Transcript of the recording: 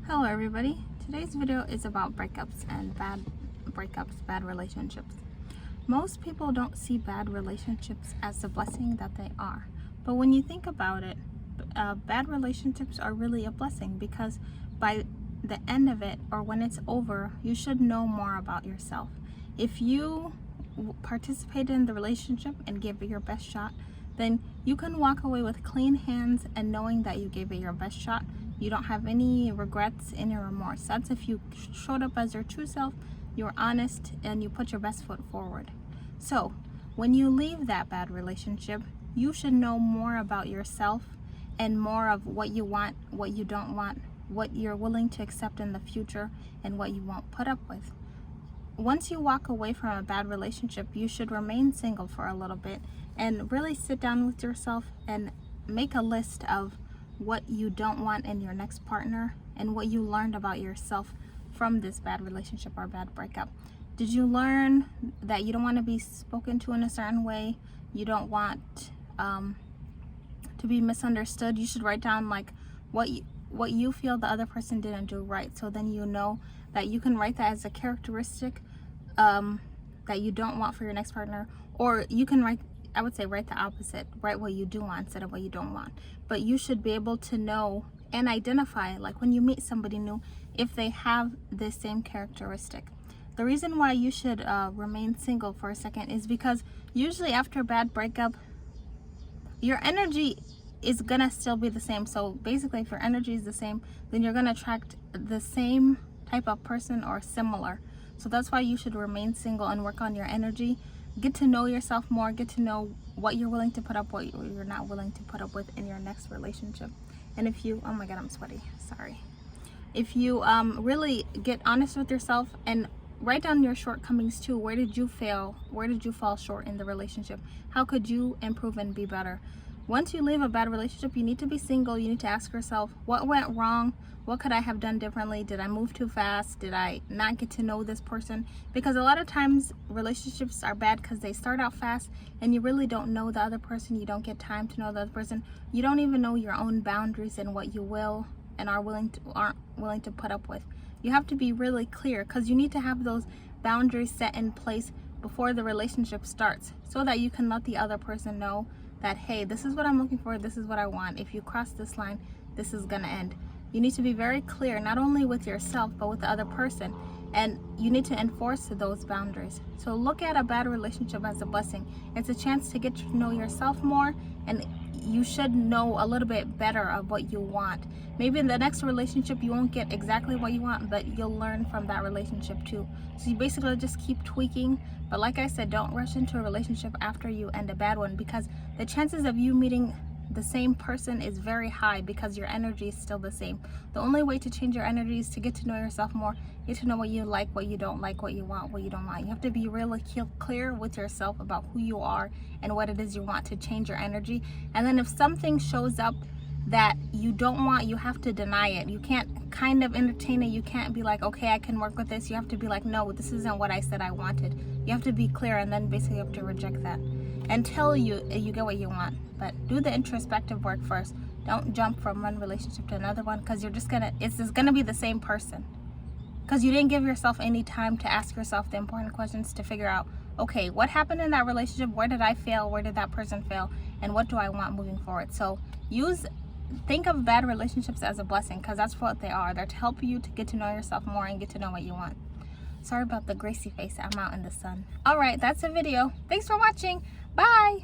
Hello everybody. Today's video is about breakups and bad relationships. Most people don't see bad relationships as the blessing that they are. But when you think about it, bad relationships are really a blessing because by the end of it, or when it's over, you should know more about yourself. If you participated in the relationship and gave it your best shot, then you can walk away with clean hands and knowing that you gave it your best shot. You don't have any regrets, any remorse. That's if you showed up as your true self, you were honest, and you put your best foot forward. So when you leave that bad relationship, you should know more about yourself and more of what you want, what you don't want, what you're willing to accept in the future, and what you won't put up with. Once you walk away from a bad relationship, you should remain single for a little bit and really sit down with yourself and make a list of what you don't want in your next partner and what you learned about yourself from this bad relationship or bad breakup. Did you learn that you don't want to be spoken to in a certain way? You don't want to be misunderstood? You should write down like what you feel the other person didn't do right, so then you know that you can write that as a characteristic that you don't want for your next partner. Or you can write the opposite. Write what you do want instead of what you don't want. But you should be able to know and identify, like when you meet somebody new, if they have this same characteristic. The reason why you should remain single for a second is because usually after a bad breakup, your energy is gonna still be the same. So basically, if your energy is the same, then you're gonna attract the same type of person or similar. So that's why you should remain single and work on your energy. Get to know yourself more, get to know what you're willing to put up, what you're not willing to put up with in your next relationship. And if you, oh my God, I'm sweaty, sorry. If you really get honest with yourself and write down your shortcomings too. Where did you fail? Where did you fall short in the relationship? How could you improve and be better? Once you leave a bad relationship, you need to be single. You need to ask yourself, what went wrong? What could I have done differently? Did I move too fast? Did I not get to know this person? Because a lot of times relationships are bad because they start out fast and you really don't know the other person. You don't get time to know the other person. You don't even know your own boundaries and what you will and aren't willing to put up with. You have to be really clear because you need to have those boundaries set in place before the relationship starts so that you can let the other person know that, hey, this is what I'm looking for, this is what I want. If you cross this line, this is gonna end. You need to be very clear, not only with yourself, but with the other person. And you need to enforce those boundaries. So look at a bad relationship as a blessing. It's a chance to get to know yourself more, and you should know a little bit better of what you want. Maybe in the next relationship you won't get exactly what you want, but you'll learn from that relationship too. So you basically just keep tweaking. But like I said, don't rush into a relationship after you end a bad one, because the chances of you meeting the same person is very high because your energy is still the same. The only way to change your energy is to get to know yourself more, get to know what you like, what you don't like, what you want, what you don't want. You have to be really clear with yourself about who you are and what it is you want to change your energy. And then if something shows up that you don't want, you have to deny it. You can't kind of entertain it. You can't be like, okay, I can work with this. You have to be like, no, this isn't what I said I wanted. You have to be clear, and then basically you have to reject that until you get what you want. But do the introspective work first. Don't jump from one relationship to another one, because it's just gonna be the same person, because you didn't give yourself any time to ask yourself the important questions to figure out, okay, what happened in that relationship? Where did I fail? Where did that person fail? And what do I want moving forward? So think of bad relationships as a blessing, because that's what they are. They're to help you to get to know yourself more and get to know what you want. Sorry about the Gracie face. I'm out in the sun. All right, that's the video. Thanks for watching. Bye.